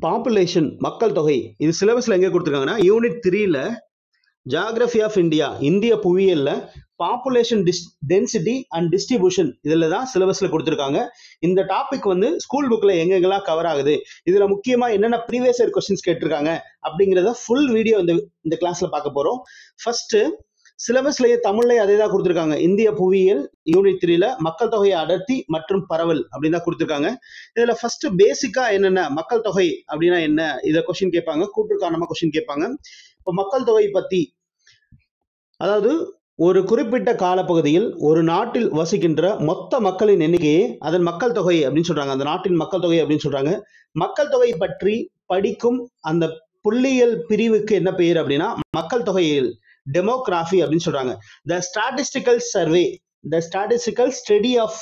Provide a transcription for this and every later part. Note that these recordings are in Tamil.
பாப்புலேஷன் மக்கள் தொகை இது சிலபஸ்ல எங்க கொடுத்துருக்காங்கன்னா யூனிட் 3ல ஜியாகிரபி ஆஃப் இந்தியா இந்திய புவியியல்ல பாப்புலேஷன் டென்சிட்டி அண்ட் டிஸ்ட்ரிபியூஷன் இதுல தான் சிலபஸ்ல கொடுத்துருக்காங்க. இந்த டாபிக் வந்து ஸ்கூல் புக்ல எங்கெங்கெல்லாம் கவர் ஆகுது, இதுல முக்கியமா என்னென்ன ப்ரீவியஸ் இயர் கொஸ்டின்ஸ் கேட்டிருக்காங்க அப்படிங்கிறத ஃபுல் வீடியோ இந்த கிளாஸ்ல பார்க்க போறோம். ஃபர்ஸ்ட் சிலபஸ்லயே தமிழ்லயே அதே தான் கொடுத்துருக்காங்க. இந்திய புவியியல் யூனிட் 3ல மக்கள் தொகை அடர்த்தி மற்றும் பரவல் அப்படின்னு தான் கொடுத்துருக்காங்க. இதுல ஃபர்ஸ்ட் பேசிக்கா என்னென்ன மக்கள் தொகை அப்படின்னா என்ன, இதை கொஸ்டின் கேட்பாங்க. கூற்றுக்காரணமா கொஸ்டின் கேட்பாங்க. இப்போ மக்கள் தொகை பத்தி, அதாவது ஒரு குறிப்பிட்ட காலப்பகுதியில் ஒரு நாட்டில் வசிக்கின்ற மொத்த மக்களின் எண்ணிக்கையே அதன் மக்கள் தொகை அப்படின்னு சொல்றாங்க. அந்த நாட்டின் மக்கள் தொகை அப்படின்னு சொல்றாங்க. மக்கள் தொகை பற்றி படிக்கும் அந்த புள்ளியியல் பிரிவுக்கு என்ன பெயர் அப்படின்னா மக்கள் தொகையியல், டெமோகிராஃபி அப்படின்னு சொல்றாங்க. The statistical survey, the statistical study of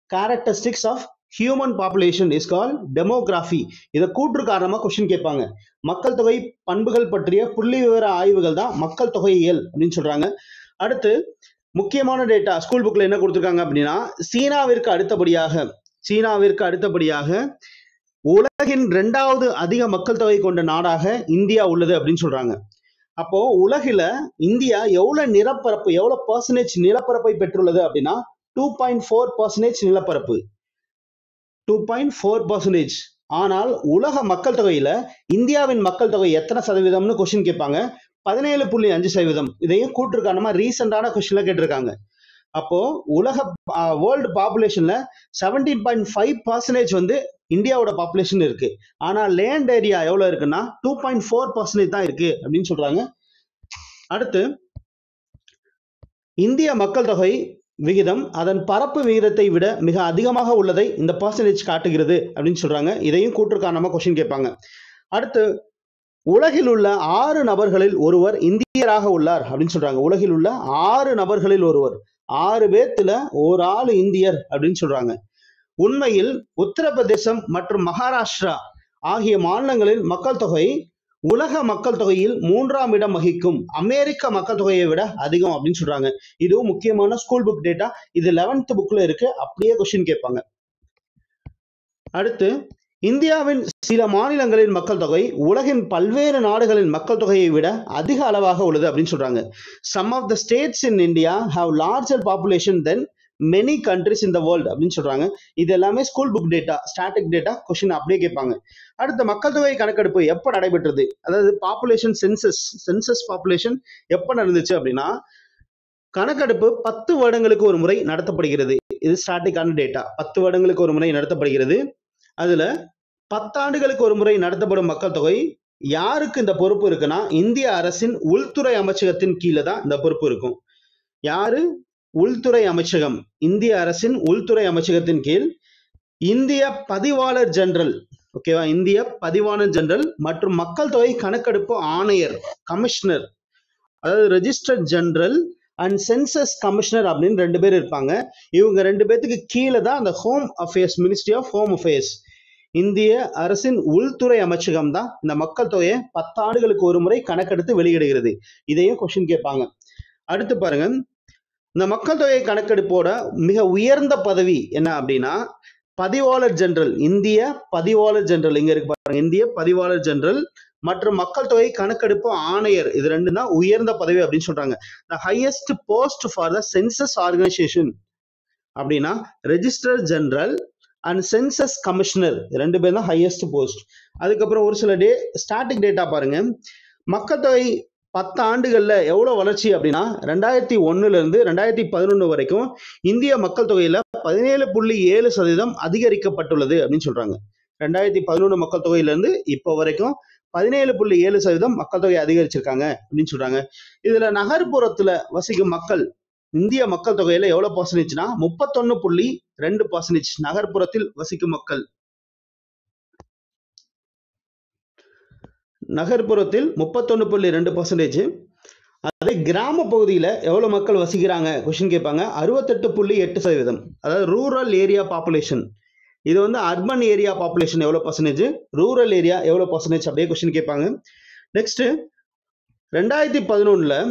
characteristics of human population is call demography. இதை கூற்று காரணமா கொஸ்டின் கேட்பாங்க. மக்கள் தொகை பண்புகள் பற்றிய புள்ளி விவர ஆய்வுகள் தான் மக்கள் தொகையியல் அப்படின்னு சொல்றாங்க. அடுத்து முக்கியமான டேட்டா ஸ்கூல் புக்ல என்ன கொடுத்துருக்காங்க அப்படின்னா சீனாவிற்கு அடுத்தபடியாக உலகின் 2வது அதிக மக்கள் தொகை கொண்ட நாடாக இந்தியா உள்ளது அப்படின்னு சொல்றாங்க. அப்போ உலகில இந்தியா எவ்வளவு பர்சன்டேஜ் நிலப்பரப்பை பெற்றுள்ளது அப்படின்னா 2.4% நிலப்பரப்பு, 2.4%. ஆனால் உலக மக்கள் தொகையில இந்தியாவின் மக்கள் தொகை எத்தனை சதவீதம்னு கொஸ்டின் கேட்பாங்க. 17.5%. இதையும் கூற்று காரணமா ரீசெண்டான கொஸ்டின்ல கேட்டிருக்காங்க. அப்போ உலக வேர்ல்டு பாப்புலேஷன்ல 17.5% வந்து இந்தியாவோட பாப்புலேஷன் இருக்கு. ஆனா லேண்ட் ஏரியா எவ்வளவு இருக்குன்னா 2.4% தான் இருக்கு அப்படின்னு சொல்றாங்க. அடுத்து இந்திய மக்கள் தொகை விகிதம் அதன் பரப்பு விகிதத்தை விட மிக அதிகமாக உள்ளதை இந்த பர்சன்டேஜ் காட்டுகிறது அப்படின்னு சொல்றாங்க. இதையும் கூற்று காரணமா கொஸ்டின் கேட்பாங்க. அடுத்து உலகில் உள்ள 6 நபர்களில் ஒருவர் இந்தியராக உள்ளார் அப்படின்னு சொல்றாங்க. உலகில் உள்ள 6 நபர்களில் ஒருவர், 6 பேர்த்துல ஒரு ஆள் இந்தியர் அப்படின்னு சொல்றாங்க. உண்மையில் உத்தரப்பிரதேசம் மற்றும் மகாராஷ்டிரா ஆகிய மாநிலங்களில் மக்கள் தொகை உலக மக்கள் தொகையில் 3ஆம் இடம் வகிக்கும். அமெரிக்க மக்கள் தொகையை விட அதிகம் அப்படின்னு சொல்றாங்க. இதுவும் முக்கியமான ஸ்கூல் புக் டேட்டா. இது 11th புக்ல இருக்கு, அப்படியே கொஸ்டின் கேட்பாங்க. அடுத்து இந்தியாவின் சில மாநிலங்களின் மக்கள் தொகை உலகின் பல்வேறு நாடுகளின் மக்கள் தொகையை விட அதிக அளவாக உள்ளது அப்படின்னு சொல்றாங்க. Some of the states in India have larger population than many countries in the world அப்படின்னு சொல்றாங்க. இது எல்லாமே school book data, static data. Question அப்படியே கேட்பாங்க. அடுத்த மக்கள் தொகை கணக்கெடுப்பு எப்ப நடைபெற்றது, அதாவது பாப்புலேஷன் சென்சஸ் பாப்புலேஷன் எப்ப நடந்துச்சு அப்படின்னா கணக்கெடுப்பு 10 வருடங்களுக்கு ஒரு முறை நடத்தப்படுகிறது. இது ஸ்டாட்டிக்கான டேட்டா. 10 வருடங்களுக்கு ஒரு முறை நடத்தப்படுகிறது. அதுல 10 ஆண்டுகளுக்கு ஒரு முறை நடத்தப்படும் மக்கள் தொகை யாருக்கு இந்த பொறுப்பு இருக்குன்னா இந்திய அரசின் உள்துறை அமைச்சகத்தின் கீழே தான் இந்த பொறுப்பு இருக்கும். யாரு? உள்துறை அமைச்சகம். இந்திய அரசின் உள்துறை அமைச்சகத்தின் கீழ் இந்திய பதிவாளர் ஜெனரல், ஓகேவா, இந்திய பதிவாளர் ஜெனரல் மற்றும் மக்கள் தொகை கணக்கெடுப்பு ஆணையர், கமிஷனர், அதாவது register general and census commissioner அப்படின்னு 2 பேர் இருப்பாங்க. இவங்க 2 பேர்த்துக்கு கீழே தான் அந்த Home Affairs, Ministry of Home Affairs, இந்திய அரசின் உள்துறை அமைச்சகம் தான் இந்த மக்கள் தொகையை 10 ஆண்டுகளுக்கு ஒரு முறை கணக்கெடுத்து வெளியிடுகிறது. இதையும் கொஸ்டின் கேட்பாங்க. அடுத்து பாருங்க, இந்த மக்கள் தொகை கணக்கெடுப்போட மிக உயர்ந்த பதவி என்ன அப்படின்னா பதிவாளர் ஜெனரல். இந்திய பதிவாளர் ஜெனரல் இங்க இருக்கு பாருங்க, இந்திய பதிவாளர் ஜெனரல் மற்றும் மக்கள் தொகை கணக்கெடுப்பு ஆணையர், இது 2 தான் உயர்ந்த பதவி அப்படின்னு சொல்றாங்க. The highest post for the census organization அப்படின்னா register general and census commissioner 2 பேர் தான் ஹையஸ்ட் போஸ்ட். அதுக்கப்புறம் ஒரு சில ஸ்டாட்டிக் டேட்டா பாருங்க. மக்கள் தொகை 10 ஆண்டுகள்ல எவ்வளவு வளர்ச்சி அப்படின்னா 2001 இருந்து 2011 வரைக்கும் இந்திய மக்கள் தொகையில 17.7% அதிகரிக்கப்பட்டுள்ளது அப்படின்னு சொல்றாங்க. 2011 மக்கள் தொகையில இருந்து இப்போ வரைக்கும் 17.7% மக்கள் தொகை அதிகரிச்சிருக்காங்க அப்படின்னு சொல்றாங்க. இதுல நகர்ப்புறத்துல வசிக்கும் மக்கள் இந்திய மக்கள் தொகையில எவ்வளவு பர்சன்டேஜ்னா 31.2% நகர்ப்புறத்தில் வசிக்கும் மக்கள். நகர்ப்புறத்தில் 31.2%. அதே கிராம பகுதியில எவ்வளவு மக்கள் வசிக்கிறாங்க கொஸ்டின் கேட்பாங்க. 68.8%. அதாவது ரூரல் ஏரியா பாப்புலேஷன். இது வந்து அர்பன் ஏரியா பாப்புலேஷன் எவ்வளவு பர்சன்டேஜ், ரூரல் ஏரியா எவ்வளவு பர்சன்டேஜ், அப்படியே கொஸ்டின் கேட்பாங்க. நெக்ஸ்ட் 2011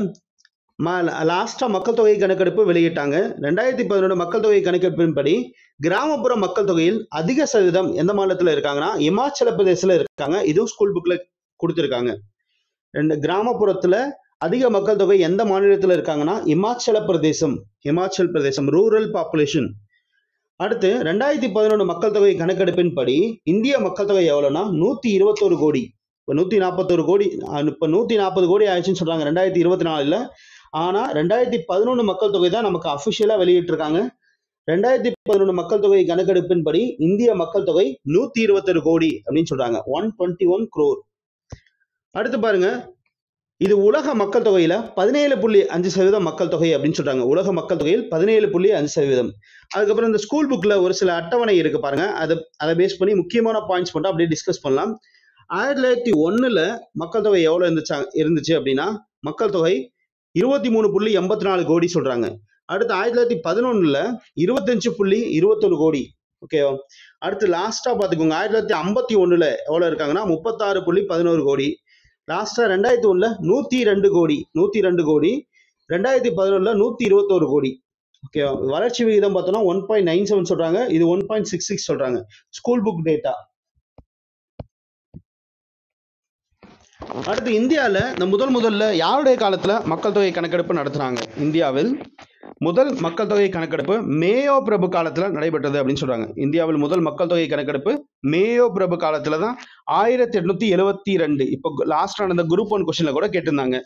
லாஸ்டா மக்கள் தொகை கணக்கெடுப்பு வெளியிட்டாங்க. 2011 மக்கள் தொகை கணக்கெடுப்பின்படி கிராமப்புற மக்கள் தொகையில் அதிக சதவீதம் எந்த மாநிலத்தில் இருக்காங்கன்னா இமாச்சல பிரதேசல இருக்காங்க. இதுவும் ஸ்கூல் புக்ல கொடுத்திருக்காங்க. கிராமப்புறத்துல அதிக மக்கள் தொகை எந்த மாநிலத்தில் இருக்காங்கன்னா இமாச்சல பிரதேசம் ரூரல் பாப்புலேஷன். அடுத்து 2011 மக்கள் தொகை கணக்கெடுப்பின்படி இந்திய மக்கள் தொகை எவ்வளவுனா 121 கோடி. இப்போ 141 கோடி, இப்போ 140 கோடி ஆயிடுச்சுன்னு சொல்றாங்க 2024. ஆனா 2011 மக்கள் தொகை தான் நமக்கு அபிஷியலா வெளியிட்டிருக்காங்க. 2011 மக்கள் தொகை கணக்கெடுப்பின்படி இந்திய மக்கள் தொகை 121 கோடி அப்படின்னு சொல்றாங்க, 121 crore. அடுத்து பாருங்க, இது உலக மக்கள் தொகையில 17.5% மக்கள் தொகை அப்படின்னு சொல்றாங்க. உலக மக்கள் தொகையில் 17.5%. அதுக்கப்புறம் இந்த ஸ்கூல் புக்ல ஒரு சில அட்டவணை இருக்கு பாருங்க, அதை பேஸ் பண்ணி முக்கியமான பாயிண்ட்ஸ் மட்டும் அப்படியே டிஸ்கஸ் பண்ணலாம். 2001 மக்கள் தொகை எவ்வளவு இருந்துச்சு அப்படின்னா மக்கள் தொகை 23.84 கோடி சொல்றாங்க. அடுத்து 2011 25.21 கோடி. ஓகேவா? அடுத்து லாஸ்டா பாத்துக்கோங்க, 2051 எவ்வளவு இருக்காங்கன்னா 36.11 கோடி. லாஸ்டா 2001 102 கோடி. 2011 121 கோடி. ஓகேவா? வளர்ச்சி விகிதம் பார்த்தோம்னா 1.97 சொல்றாங்க, இது 1.66 சொல்றாங்க. School book data. அடுத்து இந்தியாவில் இந்த முதல்ல யாருடைய காலத்துல மக்கள் தொகை கணக்கெடுப்பு நடத்துறாங்க? இந்தியாவில் முதல் மக்கள் தொகை கணக்கெடுப்பு மேயோ பிரபு காலத்துல நடைபெற்றது அப்படின்னு சொல்றாங்க. இந்தியாவில் முதல் மக்கள் தொகை கணக்கெடுப்பு மேயோ பிரபு காலத்துல தான் 1872. இப்போ லாஸ்ட் நடந்த குரூப் 1 கொஸ்டின்ல கூட கேட்டிருந்தாங்க.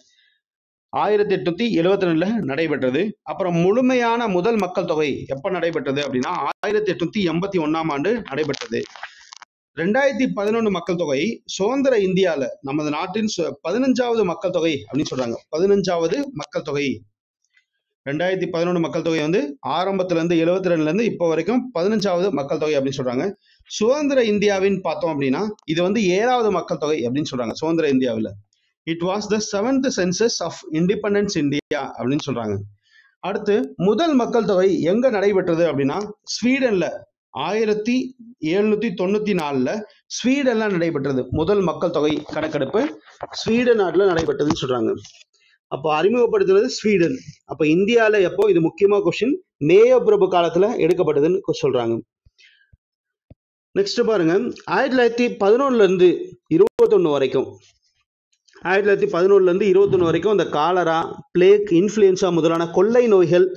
1872 நடைபெற்றது. அப்புறம் முழுமையான முதல் மக்கள் தொகை எப்ப நடைபெற்றது அப்படின்னா 1881 ஆண்டு நடைபெற்றது. 2011 மக்கள் தொகை சுதந்திர இந்தியால நமது நாட்டின் 15வது மக்கள் தொகை அப்படின்னு சொல்றாங்க. 15வது மக்கள் தொகை. 2011 மக்கள் தொகை வந்து ஆரம்பத்துல இருந்து 72ல இருந்து இப்போ வரைக்கும் 15வது மக்கள் தொகை அப்படின்னு சொல்றாங்க. சுதந்திர இந்தியாவின் பார்த்தோம் அப்படின்னா இது வந்து 7வது மக்கள் தொகை அப்படின்னு சொல்றாங்க. சுதந்திர இந்தியாவில் it was the 7th census of independence India அப்படின்னு சொல்றாங்க. அடுத்து முதல் மக்கள் தொகை எங்க நடைபெற்றது அப்படின்னா ஸ்வீடன்ல 1794 ஸ்வீடன்ல நடைபெற்றது. முதல் மக்கள் தொகை கணக்கெடுப்பு ஸ்வீடன் நாட்டுல நடைபெற்றதுன்னு சொல்றாங்க. அப்போ அறிமுகப்படுத்துறது ஸ்வீடன். அப்ப இந்தியால எப்போ, இது முக்கியமான கொஸ்டின், மேயோ பிரபு காலத்துல எடுக்கப்பட்டதுன்னு சொல்றாங்க. நெக்ஸ்ட் பாருங்க, 1911 இருந்து 21 வரைக்கும் 1911 இருந்து 21 வரைக்கும் இந்த காலரா, பிளேக், இன்ஃபுளுன்சா முதலான கொள்ளை நோய்கள்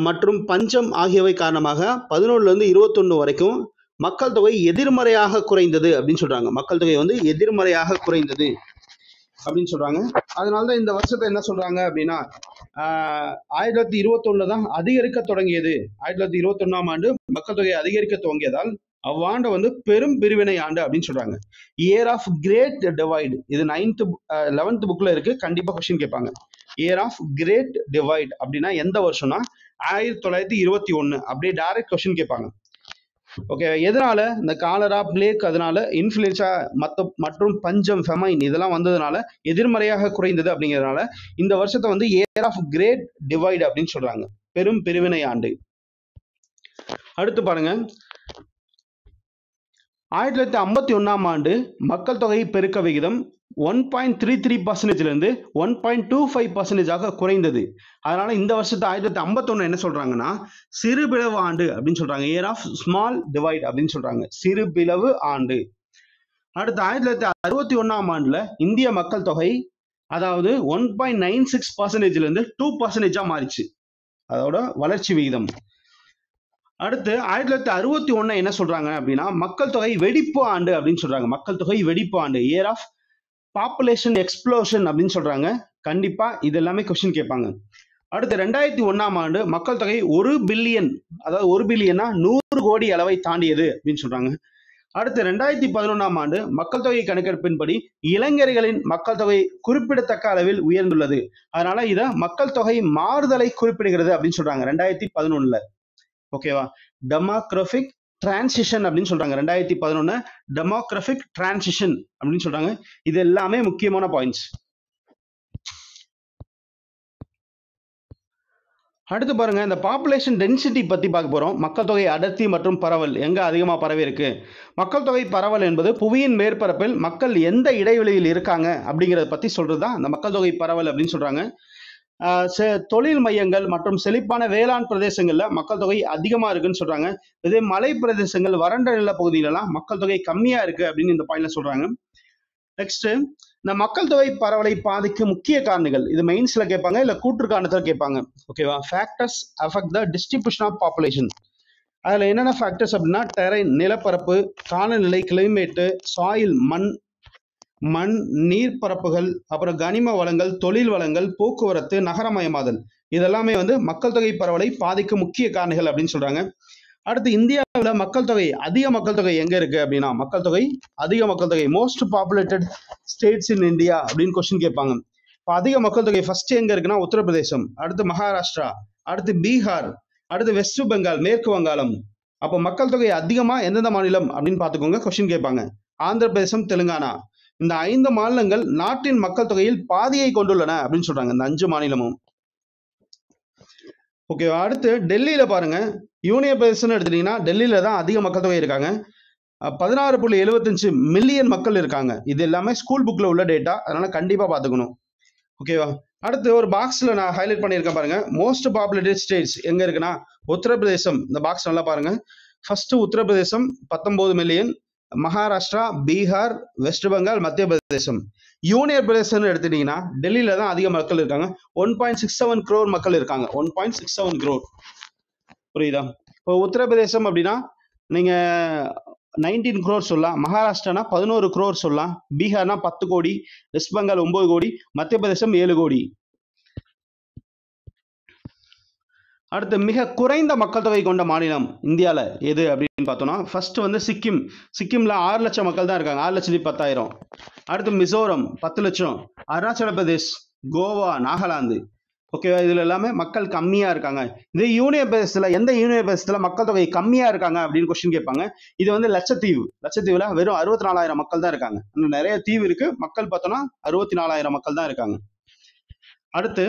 மற்றும் பஞ்சம் ஆகியவை காரணமாக 11 இருந்து 21 வரைக்கும் மக்கள் தொகை எதிர்மறையாக குறைந்தது அப்படின்னு சொல்றாங்க. மக்கள் தொகை வந்து எதிர்மறையாக குறைந்தது அப்படின்னு சொல்றாங்க. அதனாலதான் இந்த வருஷத்தை என்ன சொல்றாங்க அப்படின்னா 1921 தான் அதிகரிக்க தொடங்கியது. 1921 ஆண்டு மக்கள் தொகை அதிகரிக்க துவங்கியதால் அவ்வாண்டு வந்து பெரும் பிரிவினை ஆண்டு அப்படின்னு சொல்றாங்க. Year of great divide. இது 11th புக்ல இருக்கு, கண்டிப்பா கொஸ்டின் கேட்பாங்க. இயர் ஆஃப் கிரேட் டிவைட் அப்படின்னா எந்த வருஷம்னா 1921. அப்படியே டைரக்ட் கொஸ்டின் கேட்பாங்க. ஓகே, எதனால இந்த காலரா, பிளேக், அதனால இன்ஃபுளுன்சா மற்றும் பஞ்சம், ஃபெமைன் இதெல்லாம் வந்ததுனால எதிர்மறையாக குறைந்தது. அப்படிங்கிறதுனால இந்த வருஷத்தை வந்து இயர் ஆஃப் கிரேட் டிவைட் அப்படின்னு சொல்றாங்க, பெரும் பிரிவினை ஆண்டு. அடுத்து பாருங்க, 1951 ஆண்டு மக்கள் தொகை பெருக்க விகிதம் 1.33% இருந்து 1.25% குறைந்தது. அதனால இந்த வருஷத்தை 1951 என்ன சொல்றாங்கன்னா சிறுபிளவு ஆண்டு அப்படின்னு சொல்றாங்க. இயர் ஆஃப் ஸ்மால் டிவைட் அப்படின்னு சொல்றாங்க, சிறுபிளவு ஆண்டு. அடுத்து 1961 ஆண்டுல இந்திய மக்கள் தொகை அதாவது 1.96% இருந்து 2% மாறிச்சு, அதோட வளர்ச்சி விகிதம். அடுத்து 1961 என்ன சொல்றாங்க அப்படின்னா மக்கள் தொகை வெடிப்பு ஆண்டு அப்படின்னு சொல்றாங்க. மக்கள் தொகை வெடிப்பு ஆண்டு, இயர் ஆஃப் பாப்புலேஷன் எக்ஸ்ப்ளோஷன் அப்படின்னு சொல்றாங்க. கண்டிப்பா இது எல்லாமே கொஸ்டின் கேட்பாங்க. அடுத்து 2001 ஆண்டு மக்கள் தொகை 1 பில்லியன், அதாவது 1 பில்லியனா 100 கோடி அளவை தாண்டியது அப்படின்னு சொல்றாங்க. அடுத்து 2011 ஆண்டு மக்கள் தொகை கணக்கெடுப்பின்படி இளைஞர்களின் மக்கள் தொகை குறிப்பிடத்தக்க அளவில் உயர்ந்துள்ளது. அதனால இத மக்கள் தொகை மாறுதலை குறிப்பிடுகிறது அப்படின்னு சொல்றாங்க 2011. ஓகேவா? டெமோகிராபிக் டிரான்சிஷன் அப்படின்னு சொல்றாங்க 2011. டெமோகிராபிக் டிரான்சிஷன் அப்படின்னு சொல்றாங்க. இது எல்லாமே முக்கியமான பாயிண்ட்ஸ். அடுத்து பாருங்க, இந்த பாப்புலேஷன் டென்சிட்டி பத்தி பார்க்க போறோம். மக்கள் தொகை அடர்த்தி மற்றும் பரவல் எங்க அதிகமா பரவி இருக்கு. மக்கள் தொகை பரவல் என்பது புவியின் மேற்பரப்பில் மக்கள் எந்த இடைவெளியில் இருக்காங்க அப்படிங்கறத பத்தி சொல்றதுதான் அந்த மக்கள் தொகை பரவல் அப்படின்னு சொல்றாங்க. தொழில் மையங்கள் மற்றும் செழிப்பான வேளாண் பிரதேசங்கள்ல மக்கள் தொகை அதிகமா இருக்குன்னு சொல்றாங்க. இதே மலை பிரதேசங்கள் வறண்ட நில பகுதியிலலாம் மக்கள் தொகை கம்மியா இருக்கு அப்படின்னு இந்த பாயிண்ட்ல சொல்றாங்க. நெக்ஸ்ட், இந்த மக்கள் தொகை பரவலை பாதிக்கும் முக்கிய காரணிகள், இது மெயின்ஸ்ல கேட்பாங்க இல்ல கூற்று காரணத்துல கேட்பாங்க. ஓகேவா? Factors affect the distribution of population. அதுல என்னென்ன ஃபேக்டர்ஸ் அப்படின்னா, டெரைன் நிலப்பரப்பு, காலநிலை கிளைமேட்டு, சாயில் மண் நீர்ப்பரப்புகள், அப்புறம் கனிம வளங்கள், தொழில் வளங்கள், போக்குவரத்து, நகரமயமாதல், இதெல்லாமே வந்து மக்கள் தொகை பரவலை பாதிக்கும் முக்கிய காரணிகள் அப்படின்னு சொல்றாங்க. அடுத்து, இந்தியாவில் அதிக மக்கள் தொகை எங்க இருக்கு அப்படின்னா, அதிக மக்கள் தொகை most populated states in India அப்படின்னு கொஸ்டின் கேட்பாங்க. இப்போ அதிக மக்கள் தொகை ஃபர்ஸ்ட் எங்க இருக்குன்னா உத்தரப்பிரதேசம், அடுத்து மகாராஷ்டிரா, அடுத்து பீகார், அடுத்து வெஸ்ட் பெங்கால் மேற்கு வங்காளம். அப்போ மக்கள் தொகை அதிகமா எந்தெந்த மாநிலம் அப்படின்னு பார்த்துக்கோங்க, கொஸ்டின் கேட்பாங்க. ஆந்திர பிரதேசம், தெலுங்கானா, இந்த 5 மாநிலங்கள் நாட்டின் மக்கள் தொகையில் பாதியை கொண்டுள்ளன அப்படின்னு சொல்றாங்க, இந்த 5 மாநிலமும். ஓகே, அடுத்து டெல்லியில பாருங்க, யூனியன் பிரதேசம்னு எடுத்துட்டீங்கன்னா டெல்லியில தான் அதிக மக்கள் தொகை இருக்காங்க. 16.75 மில்லியன் மக்கள் இருக்காங்க. இது எல்லாமே ஸ்கூல் புக்ல உள்ள டேட்டா, அதனால கண்டிப்பா பாத்துக்கணும். ஓகேவா? அடுத்து ஒரு பாக்ஸ்ல நான் ஹைலைட் பண்ணியிருக்கேன் பாருங்க, மோஸ்ட் பாப்புலேட்டட் ஸ்டேட்ஸ் எங்க இருக்குன்னா உத்தரப்பிரதேசம். இந்த பாக்ஸ் நல்லா பாருங்க. First Uttar Pradesh 19 million, Maharashtra, Bihar, west Bengal, மத்திய பிரதேசம். யூனியன் பிரதேசம் எடுத்துட்டீங்கன்னா டெல்லியில தான் அதிக மக்கள் இருக்காங்க. 1.67 crore மக்கள் இருக்காங்க. 1.67 crore. புரியுதா? இப்போ உத்தரப்பிரதேசம் அப்படின்னா நீங்க 19 crore சொல்லலாம், மகாராஷ்டிரானா 11 crore சொல்லலாம், பீகார்னா 10 கோடி, வெஸ்ட் பெங்கால் 9 கோடி, மத்திய பிரதேசம் 7 கோடி. அடுத்து, மிக குறைந்த மக்கள் தொகை கொண்ட மாநிலம் இந்தியாவில் எது அப்படின்னு பார்த்தோம்னா, ஃபர்ஸ்ட் வந்து சிக்கிம்ல 6 லட்சம் மக்கள் தான் இருக்காங்க, 6,10,000. அடுத்து மிசோரம் 10 லட்சம், அருணாச்சல பிரதேஷ், கோவா, நாகாலாந்து. ஓகேவா? இதுல எல்லாமே மக்கள் கம்மியா இருக்காங்க. இது யூனியன் பிரதேசத்துல எந்த யூனியன் பிரதேசத்துல மக்கள் தொகை கம்மியா இருக்காங்க அப்படின்னு கொஸ்டின் கேட்பாங்க. இது வந்து லட்சத்தீவுல வெறும் 64,000 மக்கள் தான் இருக்காங்க. இன்னும் நிறைய தீவு இருக்கு, மக்கள் பார்த்தோம்னா 64,000 மக்கள் தான் இருக்காங்க. அடுத்து,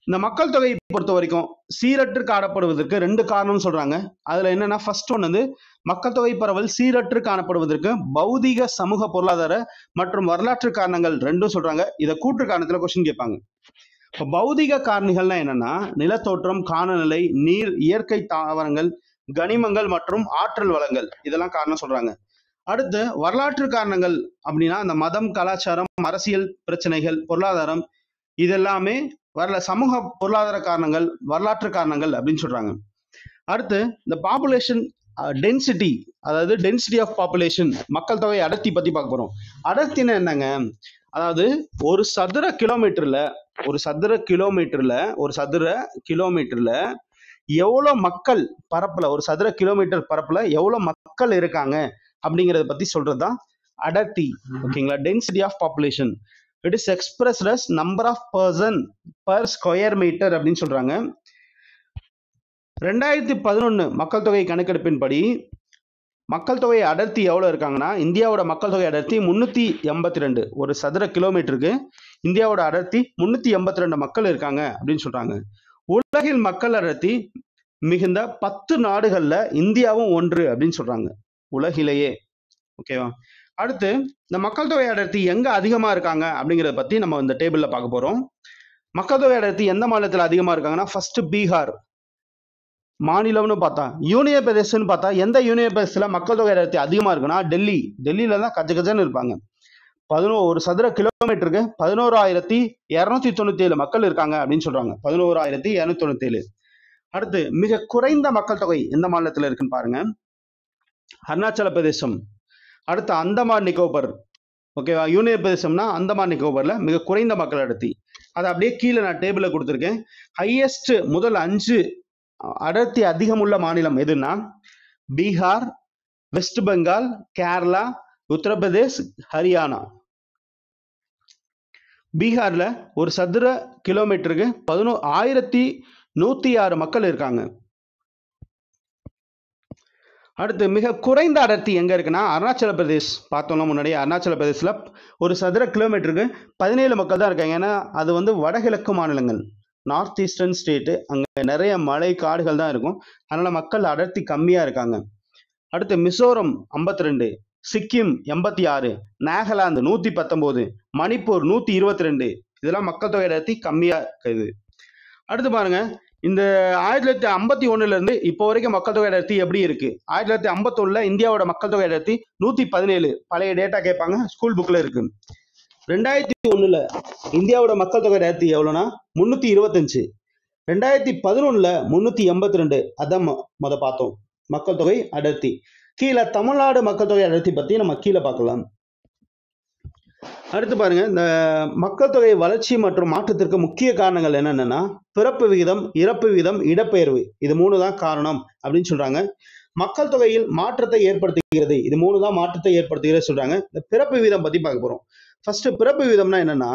இந்த மக்கள் தொகையை பொறுத்த வரைக்கும் சீரற்று காணப்படுவதற்கு 2 காரணம் சொல்றாங்க. அதுல என்னன்னா, ஃபர்ஸ்ட் ஒன் வந்து மக்கள் தொகை பரவல் சீரற்று காணப்படுவதற்கு பௌதிக, சமூக, பொருளாதார மற்றும் வரலாற்று காரணங்கள் 2 சொல்றாங்க. இதை கூற்று காரணத்துல கொஸ்டின் கேட்பாங்க. இப்போ பௌதிக காரணிகள்னா என்னன்னா, நிலத்தோற்றம், காலநிலை, நீர், இயற்கை தாவரங்கள், கனிமங்கள் மற்றும் ஆற்றல் வளங்கள், இதெல்லாம் காரணம் சொல்றாங்க. அடுத்து, வரலாற்று காரணங்கள் அப்படின்னா அந்த மதம், கலாச்சாரம், அரசியல் பிரச்சனைகள், பொருளாதாரம், இதெல்லாமே சமூக பொருளாதார காரணங்கள், வரலாற்று காரணங்கள் அப்படின்னு சொல்றாங்க. அடுத்து, இந்த பாப்புலேஷன் டென்சிட்டி, அதாவது டென்சிட்டி ஆஃப் பாப்புலேஷன், மக்கள் தொகை அடர்த்தி பத்தி பார்க்க போறோம். அடர்த்தினா என்னங்க? அதாவது ஒரு சதுர கிலோமீட்டர்ல எவ்வளவு மக்கள் பரப்புல, ஒரு சதுர கிலோமீட்டர் பரப்புல எவ்வளவு மக்கள் இருக்காங்க அப்படிங்கறத பத்தி சொல்றதுதான் அடர்த்தி. ஓகேங்களா? Density of population. It is expressed as number of person per square metre அப்படின்னு சொல்றாங்க. 2011 மக்கள் தொகை கணக்கெடுப்பின்படி மக்கள் தொகை அடர்த்தி எவ்வளவு இருக்காங்கன்னா, இந்தியாவோட மக்கள் தொகை அடர்த்தி 382. ஒரு சதுர கிலோமீட்டருக்கு இந்தியாவோட அடர்த்தி 382 மக்கள் இருக்காங்க அப்படின்னு சொல்றாங்க. உலகில் மக்கள் அடர்த்தி மிகுந்த 10 நாடுகள்ல இந்தியாவும் ஒன்று அப்படின்னு சொல்றாங்க, உலகிலேயே. ஓகேவா? அடுத்து, இந்த மக்கள் தொகை அடர்த்தி எங்க அதிகமா இருக்காங்க அப்படிங்கறத பத்தி நம்ம இந்த டேபிள்ல பார்க்க போறோம். மக்கள் தொகை அடர்த்தி எந்த மாநிலத்தில் அதிகமா இருக்காங்கன்னா, ஃபர்ஸ்ட் பீகார் மாநிலம்னு பார்த்தா, யூனியன் பிரதேசம்னு பார்த்தா எந்த யூனியன் பிரதேசத்துல மக்கள் தொகை அடர்த்தி அதிகமா இருக்குன்னா டெல்லியில தான் கஜன்னு இருப்பாங்க. ஒரு சதுர கிலோமீட்டருக்கு 11,297 மக்கள் இருக்காங்க அப்படின்னு சொல்றாங்க. 11,297. அடுத்து, மிக குறைந்த மக்கள் தொகை எந்த மாநிலத்தில் இருக்குன்னு பாருங்க, அருணாச்சல பிரதேசம். அடுத்து, அந்தமான் நிக்கோபர். ஓகேவா? யூனியன் பிரதேசம்னா அந்தமான் நிக்கோபர்ல மிக குறைந்த மக்கள் அடர்த்தி. அதை அப்படியே கீழே நான் டேபிள்ல கொடுத்துருக்கேன். ஹையஸ்ட் முதல் 5 அடர்த்தி அதிகம் உள்ள மாநிலம் எதுன்னா, பீகார், வெஸ்ட் பெங்கால், கேரளா, உத்தரப்பிரதேஷ், ஹரியானா. பீகார்ல ஒரு சதுர கிலோமீட்டருக்கு 11,106 மக்கள் இருக்காங்க. அடுத்து, மிக குறைந்த அடர்த்தி எங்க இருக்குன்னா, அருணாச்சல பிரதேஷ். பார்த்தோம்னா முன்னாடியே அருணாச்சல பிரதேஷ்ல ஒரு சதுர கிலோமீட்டருக்கு 17 மக்கள் தான் இருக்காங்க. ஏன்னா அது வந்து வடகிழக்கு மாநிலங்கள், நார்த் ஈஸ்டர்ன் ஸ்டேட்டு, அங்க நிறைய மலை காடுகள் தான் இருக்கும், அதனால மக்கள் அடர்த்தி கம்மியா இருக்காங்க. அடுத்து, மிசோரம் 52, சிக்கிம் 86, நாகாலாந்து 119, மணிப்பூர் 122, இதெல்லாம் மக்கள் தொகை அடர்த்தி கம்மியா இருக்குது. அடுத்து பாருங்க, இந்த 1951 இருந்து இப்போ வரைக்கும் மக்கள் தொகை அடர்த்தி எப்படி இருக்கு? 1951 இந்தியாவோட மக்கள் தொகை அடர்த்தி 117. பழைய டேட்டா கேட்பாங்க, ஸ்கூல் புக்ல இருக்கு. 2001 இந்தியாவோட மக்கள் தொகை அடர்த்தி எவ்வளோனா 325. 2011 382. அதான் முத பார்த்தோம் மக்கள் தொகை அடர்த்தி. கீழே தமிழ்நாடு மக்கள் தொகை அடர்த்தி பத்தி நம்ம கீழே பார்க்கலாம். அடுத்து பாருங்க, இந்த மக்கள் தொகை வளர்ச்சி மற்றும் மாற்றத்திற்கு முக்கிய காரணங்கள் என்னென்னா பிறப்பு விகிதம், இறப்பு விகிதம், இடப்பெயர்வு. இது 3 தான் காரணம் அப்படின்னு சொல்றாங்க. மக்கள் தொகையில் மாற்றத்தை ஏற்படுத்துகிறது, இது 3 தான் மாற்றத்தை ஏற்படுத்துகிறது சொல்றாங்க. இந்த பிறப்பு விகிதம் பத்தி பார்க்க போறோம். ஃபர்ஸ்ட் பிறப்பு விகிதம்னா என்னன்னா,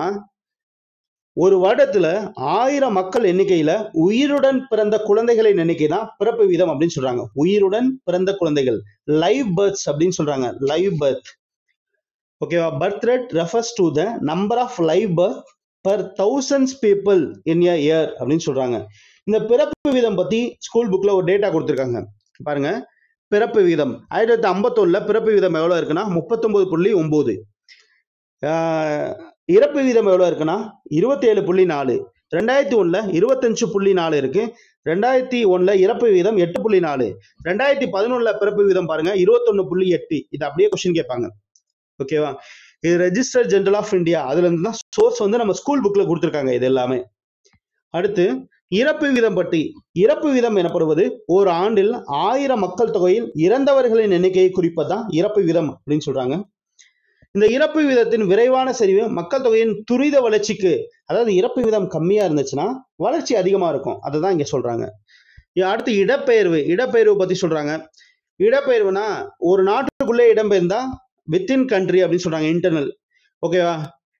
ஒரு வருடத்துல 1000 மக்கள் எண்ணிக்கையில உயிருடன் பிறந்த குழந்தைகளின் எண்ணிக்கை தான் பிறப்பு வீதம் அப்படின்னு சொல்றாங்க. உயிருடன் பிறந்த குழந்தைகள், லைவ் பர்த்ஸ் அப்படின்னு சொல்றாங்க. லைவ் பர்த், ஓகேவா? Birth rate refers to the number of live birth per thousands people in a year அப்படின்னு சொல்றாங்க. இந்த பிறப்பு வீதம் பத்தி ஸ்கூல் புக்ல ஒரு டேட்டா கொடுத்துருக்காங்க பாருங்க. பிறப்பு வீதம் 1951 பிறப்பு வீதம் எவ்வளவு இருக்குன்னா 39.9. இறப்பு வீதம் எவ்வளவு இருக்குன்னா 27.4. 2001 25.4 இருக்கு. 2001 இறப்பு வீதம் 8.4. 2011 பிறப்பு வீதம் பாருங்க 21.8. இது அப்படியே கொஸ்டின் கேட்பாங்க, ஓகேவா? இது ரெஜிஸ்டர் ஜெனரல் ஆஃப் இந்தியா, அதுல இருந்து தான் சோர்ஸ் வந்து நம்ம ஸ்கூல் புக்ல கொடுத்துருக்காங்க இது எல்லாமே. அடுத்து இறப்பு வீதம் பற்றி. இறப்பு வீதம் எனப்படுவது ஒரு ஆண்டில் 1000 மக்கள் தொகையில் இறந்தவர்களின் எண்ணிக்கையை குறிப்பதுதான் இறப்பு வீதம் அப்படின்னு சொல்றாங்க. இந்த இறப்பு வீதத்தின் விரைவான சரிவு மக்கள் தொகையின் துரித வளர்ச்சிக்கு, அதாவது இறப்பு வீதம் கம்மியா இருந்துச்சுன்னா வளர்ச்சி அதிகமா இருக்கும், அதுதான் இங்க சொல்றாங்க. அடுத்து இடப்பெயர்வு. இடப்பெயர்வு பத்தி சொல்றாங்க. இடப்பெயர்வுனா ஒரு நாட்டுக்குள்ளே இடம்பெயர்ந்தா வித்தின் கண்ட்ரி அப்படின்னு சொல்றாங்க, இன்டர்னல், ஓகேவா?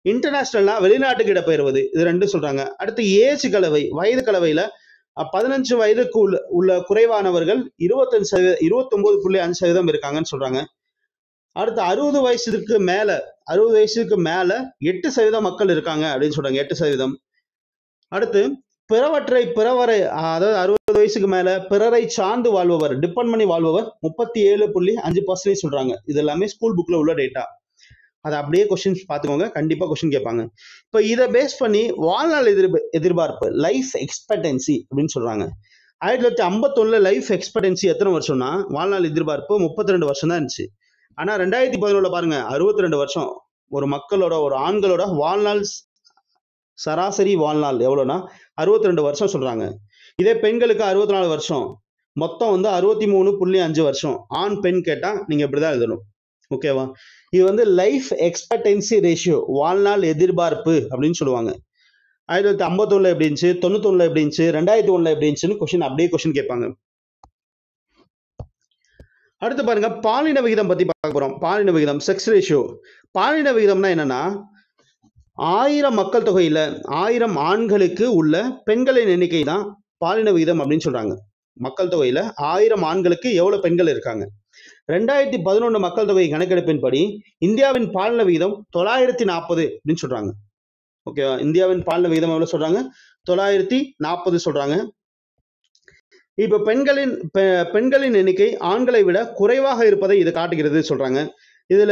இன்டர்நேஷனல்னா வெளிநாட்டுக்கு இடப்பெயர்வது, இது 2 சொல்றாங்க. அடுத்து ஏஜ் கலவை, வயது கலவையில 15 வயதுக்கு உள்ள குறைவானவர்கள் 29.5% இருக்காங்கன்னு சொல்றாங்க. அடுத்து 60 வயசுக்கு மேல 8% மக்கள் இருக்காங்க அப்படின்னு சொல்றாங்க, 8%. அடுத்து பிறவரை, அதாவது 60 வயசுக்கு மேல பிறரை சார்ந்து வாழ்பவர், டிபெண்ட் பண்ணி வாழ்பவர் 37.5% சொல்றாங்க. இது எல்லாமே ஸ்கூல் புக்ல உள்ள டேட்டா. அதை அப்படியே கொஸ்டின்ஸ் பார்த்துக்கோங்க, கண்டிப்பா கொஸ்டின் கேட்பாங்க. இப்போ இதை பேஸ் பண்ணி வாழ்நாள் எதிர்பார்ப்பு, லைஃப் எக்ஸ்பெக்டன்சி அப்படின்னு சொல்றாங்க. 1951 லைஃப் எக்ஸ்பெக்டன்சி எத்தனை வருஷம்னா, வாழ்நாள் எதிர்பார்ப்பு 32 வருஷம் தான் இருந்துச்சு. ஆனா 2011 பாருங்க 62 வருஷம். ஒரு மக்களோட, ஒரு ஆண்களோட வாழ்நாள் சராசரி வாழ்நாள் எவ்வளவுனா 62 வருஷம் சொல்றாங்க. இதே பெண்களுக்கு 64 வருஷம். மொத்தம் வந்து 63.5 வருஷம். ஆண் பெண் கேட்டா நீங்க இப்படிதான் எழுதணும், ஓகேவா? இது வந்து லைஃப் எக்ஸ்பெக்டன்சி ரேஷியோ, வாழ்நாள் எதிர்பார்ப்பு அப்படின்னு சொல்லுவாங்க. 1951 எப்படி இருந்துச்சு, 91 எப்படி இருந்துச்சு, 2001 எப்படி இருந்துச்சுன்னு கொஸ்டின் அப்படியே கொஸ்டின் கேட்பாங்க. அடுத்து பாருங்க, பாலின விகிதம் பத்தி பார்க்க போறோம். பாலின விகிதம், செக்ஸ் ரேஷியோ. பாலின விகிதம்னா என்னன்னா, 1000 மக்கள் தொகையில 1000 ஆண்களுக்கு உள்ள பெண்களின் எண்ணிக்கை தான் பாலின விகிதம் அப்படின்னு சொல்றாங்க. மக்கள் தொகையில 1000 ஆண்களுக்கு எவ்வளவு பெண்கள் இருக்காங்க. 2011 மக்கள் தொகை கணக்கெடுப்பின்படி இந்தியாவின் பாலின விகிதம் 940 அப்படின்னு சொல்றாங்க, ஓகேவா? இந்தியாவின் பாலின விகிதம் எவ்வளவு சொல்றாங்க, 940 சொல்றாங்க. இப்ப பெண்களின் எண்ணிக்கை ஆண்களை விட குறைவாக இருப்பதை இது காட்டுகிறது சொல்றாங்க. இதுல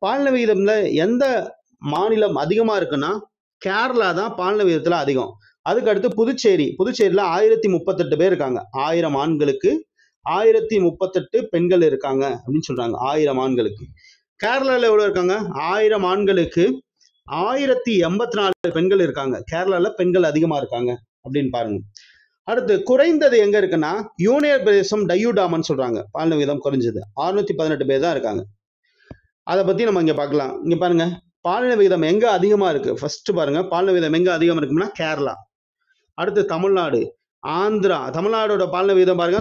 பாலின விகிதம்ல எந்த மாநிலம் அதிகமா இருக்குன்னா கேரளா தான் பாலின விகிதத்துல அதிகம். அதுக்கு அடுத்து புதுச்சேரியில 1038 பேர் இருக்காங்க. 1000 ஆண்களுக்கு 1038 பெண்கள் இருக்காங்க அப்படின்னு சொல்றாங்க. 1000 ஆண்களுக்கு. கேரளால எவ்வளவு இருக்காங்க, 1000 ஆண்களுக்கு 1084 பெண்கள் இருக்காங்க. கேரளால பெண்கள் அதிகமா இருக்காங்க அப்படின்னு பாருங்க. அடுத்து குறைந்தது எங்க இருக்குன்னா யூனியன் பிரதேசம் டையூடாமன் சொல்றாங்க. பாலின விகிதம் குறைஞ்சது 618 பேர் தான் இருக்காங்க. அதை பத்தி நம்ம இங்க பார்க்கலாம். இங்க பாருங்க, பாலின விகிதம் எங்க அதிகமா இருக்கு. ஃபர்ஸ்ட் பாருங்க, பாலின விகிதம் எங்க அதிகமா இருக்குன்னா கேரளா. அடுத்து தமிழ்நாடு, ஆந்திரா. தமிழ்நாடோட பாலின விகிதம் பாருங்க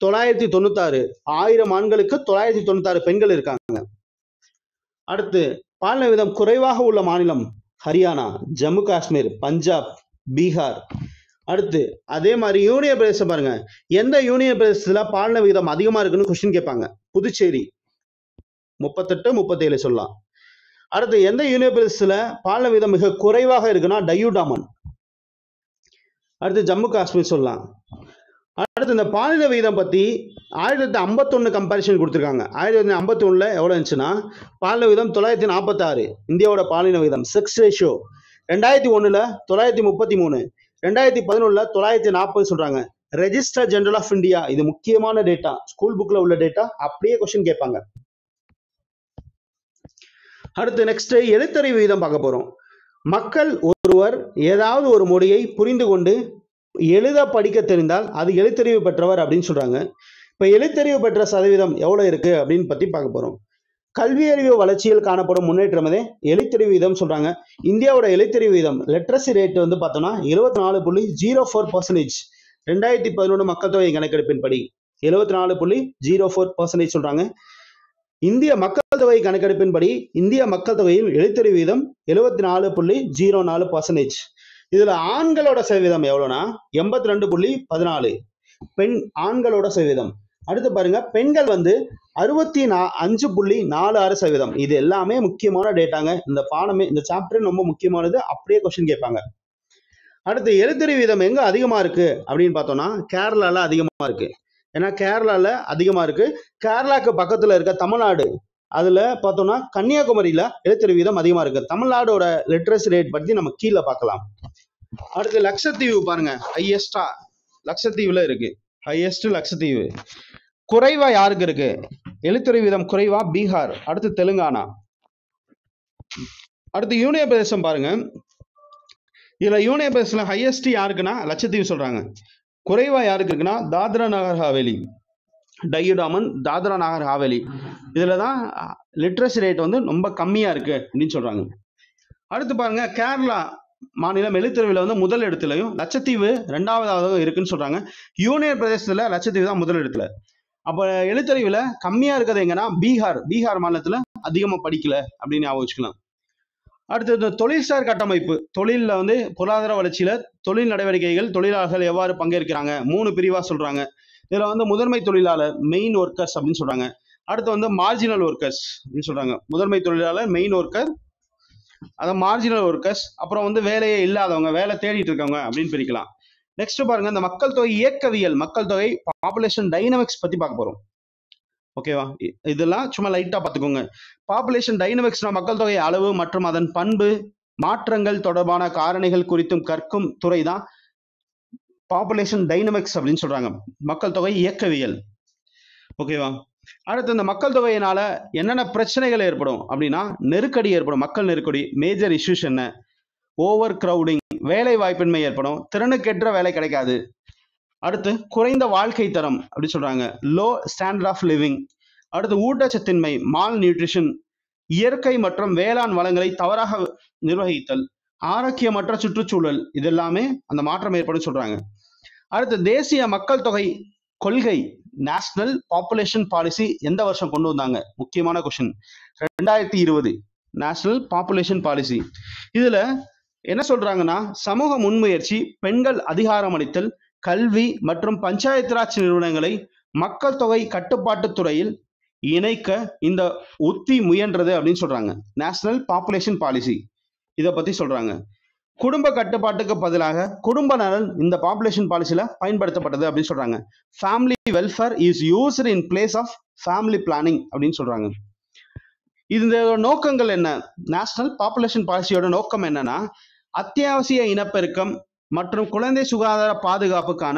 996. 1000 ஆண்களுக்கு 996 பெண்கள் இருக்காங்க. அடுத்து பாலின விகிதம் குறைவாக உள்ள மாநிலம் ஹரியானா, ஜம்மு காஷ்மீர், பஞ்சாப், பீகார். அடுத்து அதே மாதிரி யூனியன் பிரதேசம் பாருங்க, எந்த யூனியன் பிரதேசத்துல பாலின விகிதம் அதிகமா இருக்குன்னு கொஸ்டின் கேட்பாங்க. புதுச்சேரி 38, 37 சொல்லலாம். அடுத்து எந்த யூனியன் பிரதேசத்துல பாலின விகிதம் மிக குறைவாக இருக்குன்னா டையூடாமன். அடுத்து ஜம்மு காஷ்மீர் சொல்லலாம். அடுத்து இந்த பாலின விகிதம் பத்தி 1951 கம்பேரிசன் கொடுத்துருக்காங்க. 1951 எவ்வளவு இருந்துச்சுன்னா பாலின விகிதம் 946. இந்தியாவோட பாலின விகிதம் செக்ஸ் ரேஷியோ. 2001 933. 2011 940 சொல்றாங்க. ரெஜிஸ்டர் ஜெனரல் ஆஃப் இந்தியா, இது முக்கியமான டேட்டா, ஸ்கூல் புக்ல உள்ள டேட்டா, அப்படியே கொஸ்டின் கேட்பாங்க. அடுத்து நெக்ஸ்ட் எழுத்தறிவு வீதம் பார்க்க போறோம். மக்கள் ஒருவர் ஏதாவது ஒரு மொழியை புரிந்து கொண்டு எழுத படிக்க தெரிந்தால் அது எழுத்தறிவு பெற்றவர் அப்படின்னு சொல்றாங்க. இப்ப எழுத்தறிவு பெற்ற சதவீதம் எவ்வளவு இருக்கு அப்படின்னு பத்தி பார்க்க போறோம். கல்வி அறிவு வளர்ச்சியில் காணப்படும் முன்னேற்றமே எழுத்தறிவு வீதம் சொல்றாங்க. இந்தியாவோட எழுத்தறிவு வீதம் லிட்ரஸி ரேட் வந்து பார்த்தோம்னா 74.04%. 2011 மக்கள் தொகை கணக்கெடுப்பின்படி 74.04% சொல்றாங்க. இந்திய மக்கள் தொகை கணக்கெடுப்பின்படி இந்திய மக்கள் தொகையில் எழுத்தறிவு வீதம் 74.04%. இதுல ஆண்களோட சதவீதம் எவ்வளவுனா 82.14. பெண் ஆண்களோட சதவீதம். அடுத்து பாருங்க, பெண்கள் வந்து 65.46%. இது எல்லாமே முக்கியமான டேட்டாங்க. இந்த பாடமே, இந்த சாப்டர் ரொம்ப முக்கியமானது, அப்படியே கொஸ்டின் கேட்பாங்க. அடுத்து எழுத்தறிவு வீதம் எங்க அதிகமா இருக்கு அப்படின்னு பார்த்தோம்னா கேரளால அதிகமா இருக்கு. ஏன்னா கேரளால அதிகமா இருக்கு. கேரளாக்கு பக்கத்துல இருக்க தமிழ்நாடு, அதுல பார்த்தோம்னா கன்னியாகுமரியில எழுத்தறிவு வீதம் அதிகமா இருக்கு. தமிழ்நாடோட லிட்ரஸி ரேட் பத்தி நம்ம கீழே பார்க்கலாம். அடுத்து லட்சத்தீவு பாருங்க, ஹையஸ்டா லட்சத்தீவுல இருக்கு. ஹையஸ்ட் லட்சத்தீவு. குறைவா யாருக்கு இருக்கு எழுத்தறிவு வீதம்? குறைவா பீகார், அடுத்து தெலுங்கானா, அடுத்து யூனியன் பிரதேசம் பாருங்க. இதுல யூனியன் பிரதேசத்துல ஹையஸ்ட் யாருக்குன்னா லட்சத்தீவு சொல்றாங்க. குறைவா யாருக்கு இருக்குன்னா தாத்ரா நகர் ஹாவேலி, டையூடாமன், தாத்ரா நகர் ஹாவேலி. இதுலதான் லிட்ரஸி ரேட் வந்து ரொம்ப கம்மியா இருக்கு அப்படின்னு சொல்றாங்க. அடுத்து பாருங்க, கேரளா மாநிலம் எழுத்தறிவுல வந்து முதல் இடத்துலையும் லட்சத்தீவு ரெண்டாவதாகவும் இருக்குன்னு சொல்றாங்க. யூனியன் பிரதேசத்துல லட்சத்தீவு தான் முதல் இடத்துல. அப்ப எழுத்தறிவுல கம்மியா இருக்கிறது எங்கன்னா பீகார். பீகார் மாநிலத்துல அதிகமா படிக்கல அப்படின்னு ஞாபகம் வச்சுக்கலாம். அடுத்து இந்த தொழில்சார் கட்டமைப்பு, தொழில வந்து பொருளாதார வளர்ச்சியில தொழில் நடவடிக்கைகள், தொழிலாளர்கள் எவ்வாறு பங்கேற்கிறாங்க 3 பிரிவா சொல்றாங்க. இதுல வந்து முதன்மை தொழிலாளர், மெயின் ஒர்க்கர்ஸ் அப்படின்னு சொல்றாங்க. அடுத்து வந்து மார்ஜினல் ஒர்க்கர்ஸ் அப்படின்னு சொல்றாங்க. முதன்மை தொழிலாளர், மெயின் ஒர்க்கர், அதான் மார்ஜினல் ஒர்க்கர்ஸ். அப்புறம் வந்து வேலையே இல்லாதவங்க, வேலை தேடிட்டு இருக்கவங்க அப்படின்னு பிரிக்கலாம். நெக்ஸ்ட் பாருங்க, இந்த மக்கள் தொகை இயக்கவியல், மக்கள் தொகை பாப்புலேஷன் டைனமிக்ஸ் பத்தி பார்க்க போறோம். ஓகேவா? இதெல்லாம் சும்மா லைட்டா பார்த்துக்கோங்க. பாப்புலேஷன் டைனமிக்ஸ்னா மக்கள் தொகை அளவு மற்றும் அதன் பண்பு மாற்றங்கள் தொடர்பான காரணிகள் குறித்தும் கற்கும் துறை தான் பாப்புலேஷன் டைனமிக்ஸ் அப்படின்னு சொல்றாங்க. மக்கள் தொகை இயக்கவியல். ஓகேவா? அடுத்து இந்த மக்கள் தொகையினால என்னென்ன பிரச்சனைகள் ஏற்படும் அப்படின்னா நெருக்கடி ஏற்படும். மக்கள் நெருக்கடி. மேஜர் இஷ்யூஸ் என்ன? ஓவர் கிரௌடிங், வேலை வாய்ப்பின்மை ஏற்படும், திறனுக்கேற்ற வேலை கிடைக்காது. அடுத்து குறைந்த வாழ்க்கை தரம் அப்படி சொல்றாங்க, லோ ஸ்டாண்டர்ட் ஆஃப் லிவிங். அடுத்து ஊட்டச்சத்தின்மை, மால் நியூட்ரிஷன், இயற்கை மற்றும் வேளாண் வளங்களை தவறாக நிர்வகித்தல், ஆரோக்கியமற்ற சுற்றுச்சூழல், இதெல்லாமே அந்த மாற்றம் ஏற்படும் சொல்றாங்க. அடுத்து தேசிய மக்கள் தொகை கொள்கை, நேஷனல் பாப்புலேஷன் பாலிசி எந்த வருஷம் கொண்டு வந்தாங்க? முக்கியமான கொஸ்டின். 2020 national population policy. இதுல என்ன சொல்றாங்கன்னா சமூக முன்முயற்சி, பெண்கள் அதிகாரம் அளித்தல், கல்வி மற்றும் பஞ்சாயத்து ராஜ் நிறுவனங்களை மக்கள் தொகை கட்டுப்பாட்டு துறையில் இணைக்க இந்த உத்தி முயன்றது அப்படின்னு சொல்றாங்க. நேஷனல் பாப்புலேஷன் பாலிசி இதை பத்தி சொல்றாங்க. குடும்ப கட்டுப்பாட்டுக்கு பதிலாக குடும்ப நலன் இந்த பாப்புலேஷன் பாலிசியில பயன்படுத்தப்பட்டது அப்படின்னு சொல்றாங்க. Family welfare is used in place of family planning அப்படின்னு சொல்றாங்க. இந்த நோக்கங்கள் என்ன? நேஷனல் பாப்புலேஷன் பாலிசியோட நோக்கம் என்னன்னா அத்தியாவசிய இனப்பெருக்கம் மற்றும் குழந்தை சுகாதார பாதுகாப்புக்கான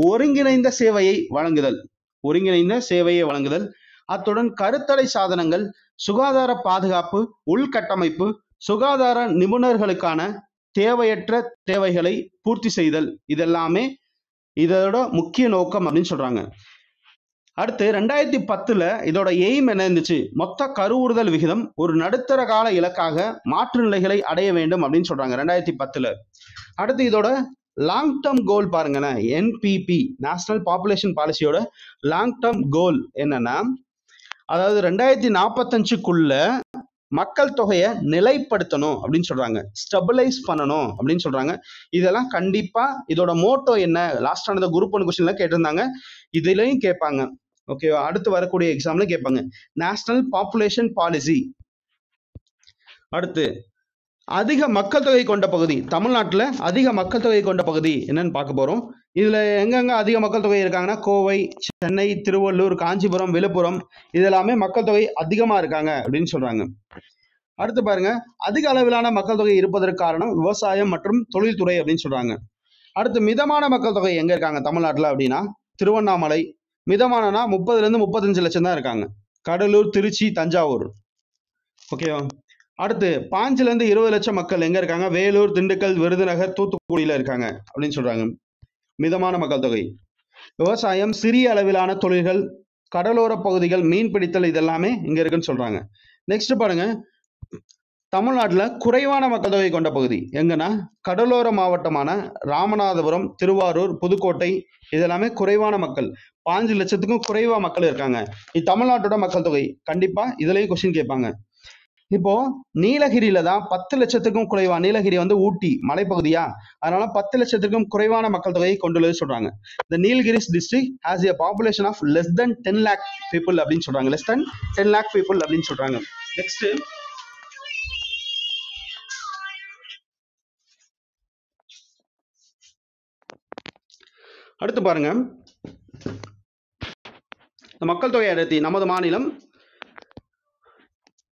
ஒருங்கிணைந்த சேவையை வழங்குதல். ஒருங்கிணைந்த சேவையை வழங்குதல். அத்துடன் கருத்தடை சாதனங்கள், சுகாதார பாதுகாப்பு, உள்கட்டமைப்பு, சுகாதார நிபுணர்களுக்கான தேவையற்ற தேவைகளை பூர்த்தி செய்தல், இதெல்லாமே இதோட முக்கிய நோக்கம் அப்படின்னு சொல்றாங்க. அடுத்து 2010 இதோட எய்ம் என்ன இருந்துச்சு? மொத்த கருவுறுதல் விகிதம் ஒரு நடுத்தர கால இலக்காக மாற்று நிலைகளை அடைய வேண்டும் அப்படின்னு சொல்றாங்க 2010. அடுத்து இதோட லாங் டேர்ம் கோல் பாருங்களேன், என்பிபி நேஷனல் பாப்புலேஷன் பாலிசியோட லாங் டேர்ம் கோல் என்னன்னா, அதாவது 2045க்குள்ள மக்கள் தொகையை நிலைப்படுத்தணும் அப்படின்னு சொல்றாங்க, ஸ்டெபிலைஸ் பண்ணணும் அப்படின்னு சொல்றாங்க. இதெல்லாம் கண்டிப்பா இதோட மோட்டோ என்ன? லாஸ்ட் ஆனது குரூப் 1 கொஸ்டின்ல கேட்டிருந்தாங்க, இதுலயும் கேட்பாங்க. ஓகேவா? அடுத்து வரக்கூடிய எக்ஸாம்ல கேட்பாங்க நேஷனல் பாப்புலேஷன் பாலிசி. அடுத்து அதிக மக்கள் தொகை கொண்ட பகுதி, தமிழ்நாட்டில் அதிக மக்கள் தொகை கொண்ட பகுதி என்னன்னு பார்க்க போறோம். இதுல எங்கெங்க அதிக மக்கள் தொகை இருக்காங்கன்னா கோவை, சென்னை, திருவள்ளூர், காஞ்சிபுரம், விழுப்புரம், இதெல்லாமே மக்கள் தொகை அதிகமா இருக்காங்க அப்படின்னு சொல்றாங்க. அடுத்து பாருங்க, அதிக அளவிலான மக்கள் தொகை இருப்பதற்கு காரணம் விவசாயம் மற்றும் தொழில்துறை அப்படின்னு சொல்றாங்க. அடுத்து மிதமான மக்கள் தொகை எங்க இருக்காங்க தமிழ்நாட்டில் அப்படின்னா திருவண்ணாமலை. மிதமானனா 30-35 லட்சம் தான் இருக்காங்க. கடலூர், திருச்சி, தஞ்சாவூர். ஓகேவா. அடுத்து 5-20 லட்சம் மக்கள் எங்க இருக்காங்க? வேலூர், திண்டுக்கல், விருதுநகர், தூத்துக்குடியில இருக்காங்க அப்படின்னு சொல்றாங்க. மிதமான மக்கள் தொகை. விவசாயம், சிறிய அளவிலான தொழில்கள், கடலோர பகுதிகள், மீன் பிடித்தல், இதெல்லாமே இங்க இருக்குன்னு சொல்றாங்க. நெக்ஸ்ட் பாருங்க, தமிழ்நாட்டில் குறைவான மக்கள் தொகை கொண்ட பகுதி எங்கன்னா கடலோர மாவட்டமான ராமநாதபுரம், திருவாரூர், புதுக்கோட்டை, இதெல்லாமே குறைவான மக்கள். 5 லட்சத்துக்கும் குறைவா மக்கள் இருக்காங்க. இது தமிழ்நாட்டோட மக்கள் தொகை. கண்டிப்பா இதுலயும் கொஸ்டின் கேட்பாங்க. இப்போ நீலகிரியில தான் 10 லட்சத்துக்கும் குறைவா, நீலகிரி வந்து ஊட்டி மலைப்பகுதியா, அதனால 10 லட்சத்துக்கும் குறைவான மக்கள் தொகையை கொண்டுள்ளது சொல்றாங்க. The Nilgiris district has a population of less than 10 lakh people அப்படின்னு சொல்றாங்க. less than 10 lakh people அப்படின்னு சொல்றாங்க. நெக்ஸ்ட் அடுத்து பாருங்க, மக்கள் தொகை அடர்த்தி. நமது மாநிலம்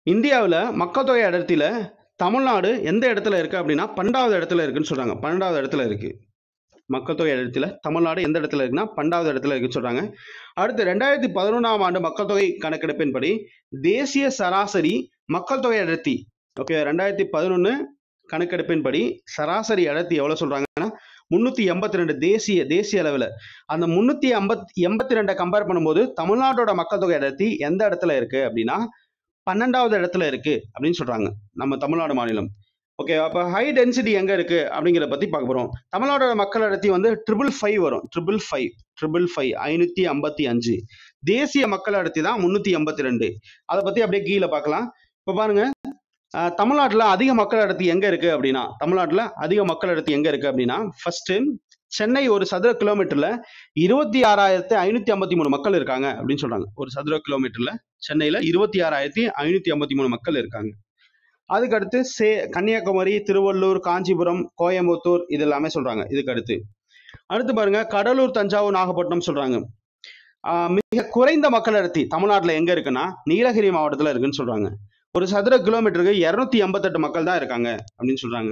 இந்தியாவில் மக்கள் தொகை அடர்த்தியில தமிழ்நாடு எந்த இடத்துல இருக்கு அப்படின்னா 12வது இடத்துல இருக்குன்னு சொல்றாங்க. 12வது இடத்துல இருக்கு மக்கள் தொகை அடர்த்தியில தமிழ்நாடு எந்த இடத்துல இருக்குன்னா 12வது இடத்துல இருக்குன்னு சொல்றாங்க. அடுத்து 2011ஆம் ஆண்டு மக்கள் தொகை கணக்கெடுப்பின்படி தேசிய சராசரி மக்கள் தொகை அடர்த்தி. ஓகே, 2011 கணக்கெடுப்பின்படி சராசரி அடர்த்தி எவ்வளவு சொல்றாங்கன்னா 382 தேசிய அளவில். அந்த 382 கம்பேர் பண்ணும்போது தமிழ்நாட்டோட மக்கள் தொகை அடர்த்தி எந்த இடத்துல இருக்கு அப்படின்னா 12வது இடத்துல இருக்கு அப்படின்னு சொல்றாங்க நம்ம தமிழ்நாடு மாநிலம். ஓகே, அப்போ ஹை டென்சிட்டி எங்க இருக்கு அப்படிங்கிறத பத்தி பார்க்க போறோம். தமிழ்நாடோட மக்கள் அடர்த்தி வந்து 555 வரும். 555. தேசிய மக்கள் அடர்த்தி தான் 382. அதை பத்தி அப்படியே கீழே பார்க்கலாம். இப்போ பாருங்க, தமிழ்நாட்டில் அதிக மக்கள் அடர்த்தி எங்க இருக்கு அப்படின்னா ஃபர்ஸ்ட் சென்னை ஒரு சதுர கிலோமீட்டர்ல 26,553 மக்கள் இருக்காங்க அப்படின்னு சொல்றாங்க. ஒரு சதுர கிலோமீட்டர்ல சென்னையில 26,553 மக்கள் இருக்காங்க. அதுக்கடுத்து கன்னியாகுமரி, திருவள்ளூர், காஞ்சிபுரம், கோயம்புத்தூர், இது எல்லாமே சொல்றாங்க. இதுக்கு அடுத்து பாருங்க, கடலூர், தஞ்சாவூர், நாகப்பட்டினம் சொல்றாங்க. மிக குறைந்த மக்கள் அடர்த்தி தமிழ்நாட்டில் எங்க இருக்குன்னா நீலகிரி மாவட்டத்தில் இருக்குன்னு சொல்றாங்க. ஒரு சதுர கிலோமீட்டருக்கு 288 மக்கள் தான் இருக்காங்க அப்படின்னு சொல்றாங்க.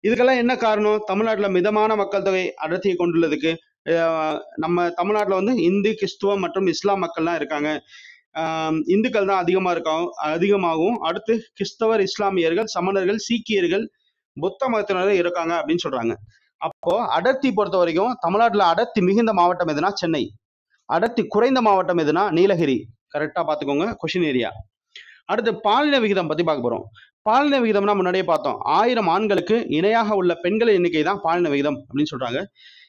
இதுக்கெல்லாம் என்ன காரணம்? தமிழ்நாட்டில் மிதமான மக்கள் தொகை அடர்த்தியை கொண்டுள்ளதுக்கு நம்ம தமிழ்நாட்டில் வந்து இந்து, கிறிஸ்துவம் மற்றும் இஸ்லாம் மக்கள்லாம் இருக்காங்க. இந்துக்கள் தான் அதிகமாகவும் அடுத்து கிறிஸ்தவர், இஸ்லாமியர்கள், சமணர்கள், சீக்கியர்கள், புத்த மதத்தினரும் இருக்காங்க அப்படின்னு சொல்றாங்க. அப்போ அடர்த்தி பொறுத்த வரைக்கும் தமிழ்நாட்டில் அடர்த்தி மிகுந்த மாவட்டம் எதுனா சென்னை, அடர்த்தி குறைந்த மாவட்டம் எதுனா நீலகிரி. கரெக்டா பாத்துக்கோங்க கொஸ்டின் ஏரியா. அடுத்து பாலின விகிதம் பத்தி பார்க்க போறோம். பாலின விகிதம்னா முன்னாடியே பார்த்தோம். 1000 ஆண்களுக்கு இணையாக உள்ள பெண்களின் எண்ணிக்கை தான் பாலின விகிதம் அப்படின்னு சொல்றாங்க.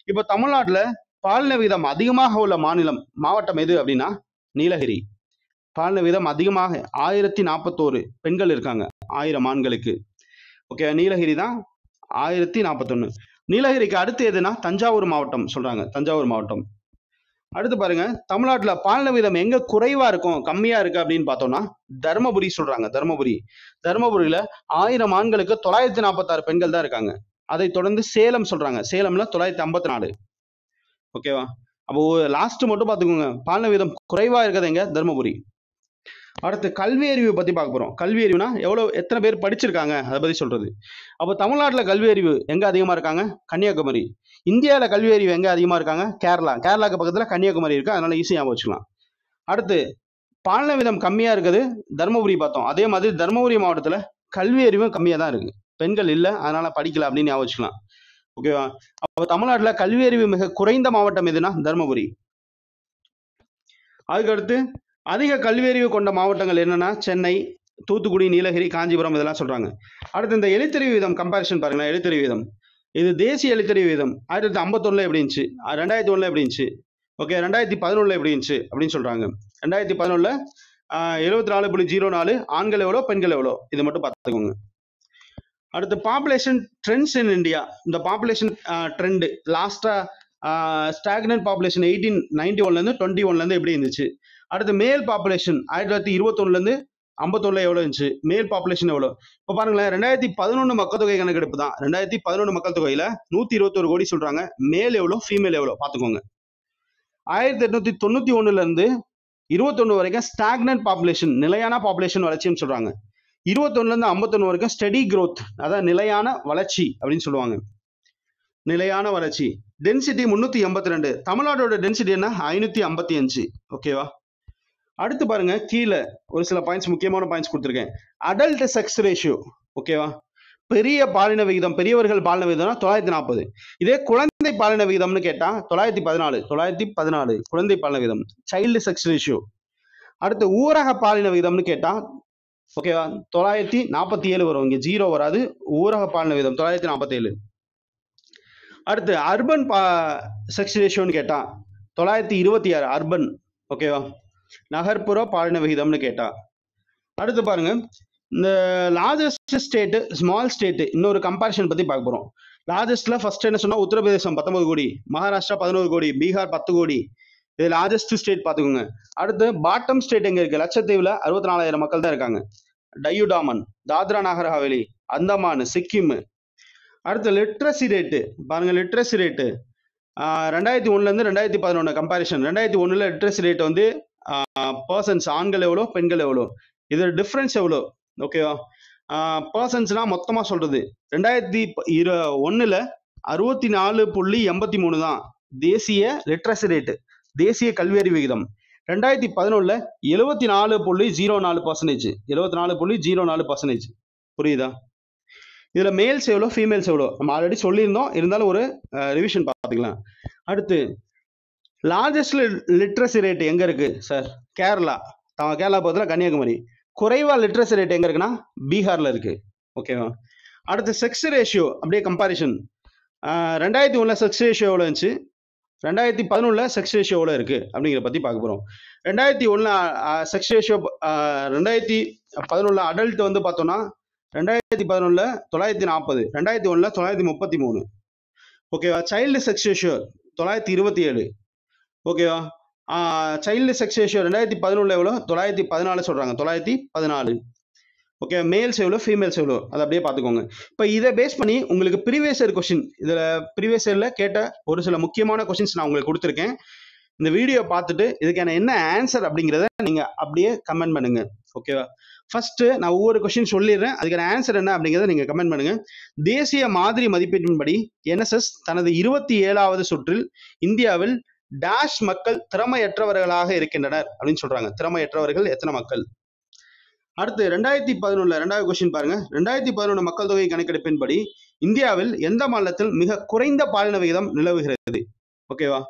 இப்போ தமிழ்நாட்டில் பாலின விகிதம் அதிகமாக உள்ள மாவட்டம் எது அப்படின்னா நீலகிரி. பாலின விகிதம் அதிகமாக 1041 பெண்கள் இருக்காங்க 1000 ஆண்களுக்கு. ஓகே, நீலகிரி தான் 1041. நீலகிரிக்கு அடுத்து எதுனா தஞ்சாவூர் மாவட்டம் சொல்றாங்க. தஞ்சாவூர் மாவட்டம். அடுத்து பாருங்க, தமிழ்நாட்டில் பாலின விகிதம் எங்க குறைவா இருக்கும், கம்மியா இருக்கு அப்படின்னு பார்த்தோம்னா தர்மபுரி சொல்றாங்க. தர்மபுரியில 1000 ஆண்களுக்கு 946 பெண்கள் தான் இருக்காங்க. அதை தொடர்ந்து சேலம் சொல்றாங்க. சேலம்ல 954. ஓகேவா. அப்போ லாஸ்ட் மட்டும் பார்த்துக்கோங்க, பாலின விகிதம் குறைவா இருக்கிறது எங்க? தர்மபுரி. அடுத்து கல்வி அறிவு பத்தி பார்க்க போறோம். கல்வி அறிவுனா எத்தனை பேர் படிச்சிருக்காங்க அதை பத்தி சொல்றது. அப்போ தமிழ்நாட்டில் கல்வி அறிவு எங்க அதிகமா இருக்காங்க? கன்னியாகுமரி. இந்தியாவில் கல்வி அறிவு எங்க அதிகமா இருக்காங்க? கேரளாக்கு பக்கத்துல கன்னியாகுமரி இருக்கு, அதனால ஈஸியா வச்சுக்கலாம். அடுத்து பாலின விகிதம் கம்மியா இருக்குது தர்மபுரி பார்த்தோம். அதே மாதிரி தர்மபுரி மாவட்டத்துல கல்வி அறிவும் கம்மியா தான் இருக்கு, பெண்கள் இல்லை, அதனால படிக்கல அப்படின்னு ஞாபகம் வச்சுக்கலாம். ஓகேவா. அப்போ தமிழ்நாட்டில் கல்வி அறிவு மிக குறைந்த மாவட்டம் எதுனா தர்மபுரி. அதுக்கடுத்து அதிக கல்வியறிவு கொண்ட மாவட்டங்கள் என்னன்னா சென்னை, தூத்துக்குடி, நீலகிரி, காஞ்சிபுரம், இதெல்லாம் சொல்றாங்க. அடுத்து இந்த எழுத்தறிவு வீதம் கம்பேரிஷன் பாருங்களேன். எழுத்தறிவு வீதம் இது தேசிய எழுத்தறிவு வீதம் 1951 எப்படி இருந்துச்சு, 2001 எப்படி இருந்துச்சு, ஓகே 2011 எப்படி இருந்துச்சு அப்படின்னு சொல்றாங்க. 2011 74.04 ஆண்கள் எவ்வளோ, பெண்கள் எவ்வளோ, இது மட்டும் பார்த்துக்கோங்க. அடுத்து பாப்புலேஷன் ட்ரெண்ட்ஸ் இன் இந்தியா. இந்த பாப்புலேஷன் ட்ரெண்ட் லாஸ்டா ஸ்டாக்னன்ட் பாப்புலேஷன் 1891 21 எப்படி இருந்துச்சு. அடுத்து மேல் பாப்புலேஷன் 1921 51 எவ்வளவு இருந்துச்சு, மேல் பாப்புலேஷன் எவ்வளவு. இப்போ பாருங்களேன், 2011 மக்கள் தொகை கணக்கெடுப்பு தான். 2011 மக்கள் தொகையில 121 கோடி சொல்றாங்க. மேல் எவ்வளோ, ஃபீமேல் எவ்வளோ பார்த்துக்கோங்க. 1891 21 வரைக்கும் ஸ்டாக்னன்ட் பாப்புலேஷன், நிலையான பாப்புலேஷன் வளர்ச்சின்னு சொல்றாங்க. 21 51 வரைக்கும் ஸ்டெடி க்ரோத், அதாவது நிலையான வளர்ச்சி அப்படின்னு சொல்லுவாங்க. நிலையான வளர்ச்சி. டென்சிட்டி 382. தமிழ்நாடோட டென்சிட்டி என்ன? 555. ஓகேவா? அடுத்து பாருங்க, கீழே ஒரு சில பாயிண்ட்ஸ், முக்கியமான பாயிண்ட்ஸ் கொடுத்துருக்கேன். Adult sex ratio. ஓகேவா? பெரிய பாலின விகிதம், பெரியவர்கள் பாலின விகிதம்னா 940. இதே குழந்தை பாலின விகிதம்னு கேட்டா 914 குழந்தை பாலின விகிதம், சைல்டு செக்ஸ் ரேஷியோ. அடுத்து ஊரக பாலின விகிதம்னு கேட்டா ஓகேவா 947 வரும், இங்க 0 வராது. ஊரக பாலின விகிதம் 947. அடுத்து அர்பன் செக்ஸ் ரேஷியோன்னு கேட்டா 926 அர்பன். ஓகேவா? நகர்ப்புற பாலின விகிதம்னு கேட்டா. அடுத்து பாருங்க, இந்த லார்ஜஸ்ட் ஸ்டேட், ஸ்மால் ஸ்டேட், இன்னொரு கம்பாரிசன் பத்தி பார்க்க போறோம். லார்ஜஸ்ட்ல ஃபர்ஸ்ட் என்ன சொன்னா உத்தரப்பிரதேசம் 19 கோடி, மகாராஷ்டிரா 11 கோடி, பீகார் 10 கோடி. இது லார்ஜஸ்ட் ஸ்டேட் பாத்துக்கோங்க. அடுத்து பாட்டம் ஸ்டேட் எங்க இருக்கு? லட்சத்தீவுல 64,000 மக்கள் தான் இருக்காங்க. டையூடாமன், தாத்ரா நாகர் ஹவேலி, அந்தமான், சிக்கிம். அடுத்து லிட்ரஸி ரேட்டு பாருங்க. லிட்ரஸி ரேட்டு 2001ல இருந்து 2011 கம்பாரிசன். 2001ல லிட்ரஸி ரேட் வந்து பர்சன்ஸ், ஆண்கள் எவ்வளோ, பெண்கள் எவ்வளோ, இது டிஃபரன்ஸ் எவ்வளோ? ஓகேவா? பர்சன்ஸ்னா மொத்தமா சொல்றது. 2001ல 64.83 தான் தேசிய லிட்ரஸி ரேட்டு, தேசிய கல்வியறிவு விகிதம். 2011ல 74.04%, 74.04%. புரியுதா? இதுல மேல்ஸ் எவ்வளோ, ஃபீமேல்ஸ் எவ்வளோ நம்ம ஆல்ரெடி சொல்லியிருந்தோம், இருந்தாலும் ஒரு ரிவிஷன் பார்த்துக்கலாம். அடுத்து லார்ஜஸ்ட் லிட்ரஸி ரேட் எங்க இருக்கு சார்? கேரளா. கேரளா பக்கத்துல கன்னியாகுமரி. குறைவா லிட்ரஸி ரேட் எங்க இருக்குன்னா பீகார்ல இருக்கு. ஓகேவா? அடுத்து செக்ஸ் ரேஷியோ அப்படியே கம்பாரிசன். 2001ல செக்ஸ் ரேஷியோ எவ்வளோ இருந்துச்சு, 2011ல செக்ஸ் ரேஷியோ எவ்வளோ இருக்கு அப்படிங்கிற பத்தி பார்க்க போறோம். 2001ல செக்ஸ் ரேஷியோ, 2011ல அடல்ட் வந்து பார்த்தோம்னா 2011ல 940, 2001ல 933. ஓகேவா? Child sex ratio 927. ஓகேவா? சைல்டு செக்ஸ் ரேஷியோ 2011ல எவ்வளோ? 914 சொல்றாங்க, 914. ஓகே, மேல்ஸ் எவ்வளோ, ஃபீமேல்ஸ் எவ்வளோ, அதை அப்படியே பார்த்துக்கோங்க. இப்போ இதை பேஸ் பண்ணி உங்களுக்கு ப்ரீவியஸ் இயர் கொஸ்டின், இதில் ப்ரீவியஸ் இயரில் கேட்ட ஒரு சில முக்கியமான கொஸ்டின்ஸ் நான் உங்களுக்கு கொடுத்துருக்கேன். இந்த வீடியோ பார்த்துட்டு இதுக்கான என்ன ஆன்சர் அப்படிங்கிறத நீங்கள் அப்படியே கமெண்ட் பண்ணுங்க. ஓகேவா? ஃபர்ஸ்ட் நான் ஒவ்வொரு கொஸ்டின் சொல்லிடுறேன், அதுக்கான ஆன்சர் என்ன அப்படிங்கிறத நீங்கள் கமெண்ட் பண்ணுங்க. தேசிய மாதிரி மதிப்பீட்டின்படி NSS தனது 27வது சுற்றில் இந்தியாவில் டேஷ் மக்கள் திறமையற்றவர்களாக இருக்கின்றனர் அப்படின்னு சொல்றாங்க. திறமையற்றவர்கள் எத்தனை மக்கள்? அடுத்து 2011 ரெண்டாவது கொஸ்டின் பாருங்க. 2011 மக்கள் தொகை கணக்கெடுப்பின்படி இந்தியாவில் எந்த மாநிலத்தில் மிக குறைந்த பாலின விகிதம் நிலவுகிறது? ஓகேவா?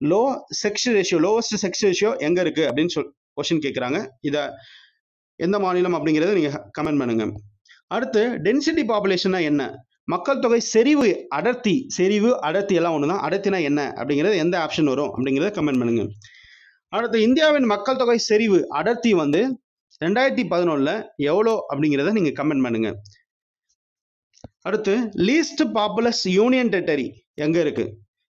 Low sex ratio, lowest sex ratio எங்க இருக்கு அப்படின்னு கொஸ்டின் கேட்குறாங்க. இதை எந்த மாநிலம் அப்படிங்கிறத நீங்க கமெண்ட் பண்ணுங்க. அடுத்து டென்சிட்டி பாப்புலேஷன்னா என்ன? மக்கள் தொகை செறிவு அடர்த்தி, செறிவு அடர்த்தி எல்லாம் ஒண்ணுதான். அடர்த்தினா என்ன அப்படிங்கிறது எந்த ஆப்ஷன் வரும் அப்படிங்கிறத கமெண்ட் பண்ணுங்க. அடுத்து இந்தியாவின் மக்கள் தொகை செறிவு அடர்த்தி வந்து 2011ல எவ்வளோ அப்படிங்கிறத நீங்க கமெண்ட் பண்ணுங்க. அடுத்து லீஸ்ட் பாப்புலஸ் யூனியன் டெரிட்டரி எங்க இருக்கு?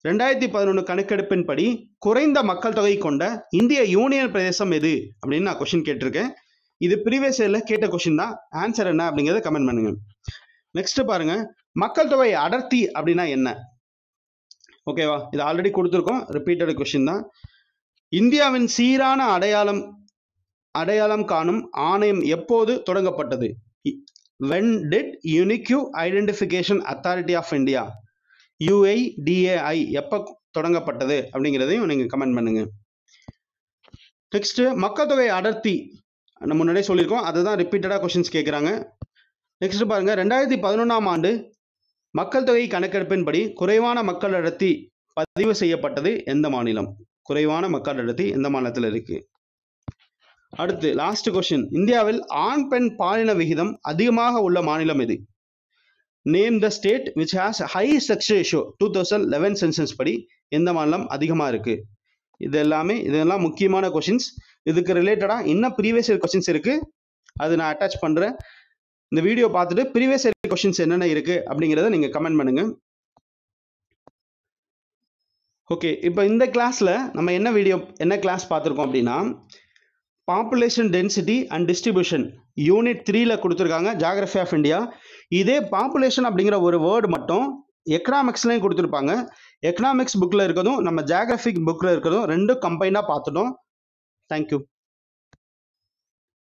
2011 கணக்கெடுப்பின்படி குறைந்த மக்கள் தொகை கொண்ட இந்திய யூனியன் பிரதேசம் எது அப்படின்னு நான் கொஸ்டின் கேட்டிருக்கேன். இது ப்ரீவியஸ் இயர்ல கேட்ட கொஸ்டின் தான். ஆன்சர் என்ன அப்படிங்கிறத கமெண்ட் பண்ணுங்க. நெக்ஸ்ட் பாருங்க, மக்கள் தொகை அடர்த்தி அப்படின்னா என்ன? ஓகேவா? இது ஆல்ரெடி கொடுத்துருக்கோம், ரிப்பீட்டட் கொஸ்டின் தான். இந்தியாவின் சீரான அடையாளம் காணும் ஆணையம் எப்போது தொடங்கப்பட்டது? When did Unique Identification Authority of India, UIDAI, எப்ப தொடங்கப்பட்டது அப்படிங்கிறதையும் நீங்க கமெண்ட் பண்ணுங்க. நெக்ஸ்ட் மக்கள் தொகை அடர்த்தி நம்ம முன்னாடியே சொல்லியிருக்கோம், அதுதான் ரிப்பீட்டடா கொஸ்டின்ஸ் கேட்குறாங்க. நெக்ஸ்ட் பாருங்க, 2011ஆம் ஆண்டு மக்கள் தொகை கணக்கெடுப்பின்படி குறைவான மக்கள் அடர்த்தி பதிவு செய்யப்பட்டது எந்த மாநிலம்? குறைவான மக்கள் அடர்த்தி எந்த மாநிலத்தில் இருக்கு? அடுத்து லாஸ்ட் கொஸ்டின், இந்தியாவில் ஆண் பெண் பாலின விகிதம் அதிகமாக உள்ள மாநிலம் எது? Name the state which has high sex ratio. 2011 census படி எந்த மாநிலம் அதிகமாக இருக்கு? இதெல்லாம் முக்கியமான கொஸ்டின்ஸ். இதுக்கு ரிலேட்டடா இன்னும் ப்ரீவியஸ் இயர் கொஸ்டின்ஸ் இருக்கு, அது நான் அட்டாச் பண்றேன். இந்த வீடியோ பார்த்துட்டு ப்ரீவியஸ் இயர் கொஸ்டின்ஸ் என்னென்ன இருக்கு அப்படிங்கிறத நீங்க கமெண்ட் பண்ணுங்க. ஓகே, இப்போ இந்த கிளாஸ்ல நம்ம என்ன கிளாஸ் பார்த்துருக்கோம் அப்படின்னா, population density and distribution unit 3ல கொடுத்துருக்காங்க, ஜியோகிராஃபி ஆஃப் இந்தியா. இதே பாப்புலேஷன் அப்படிங்கிற ஒரு வேர்டு மட்டும் எக்கனாமிக்ஸ்லையும் கொடுத்துருப்பாங்க. எக்கனாமிக்ஸ் புக்கில் இருக்கிறதும் நம்ம ஜியோகிராஃபிக் புக்கில் இருக்கிறதும் ரெண்டும் கம்பைனாக பார்த்துட்டோம். தேங்க்யூ.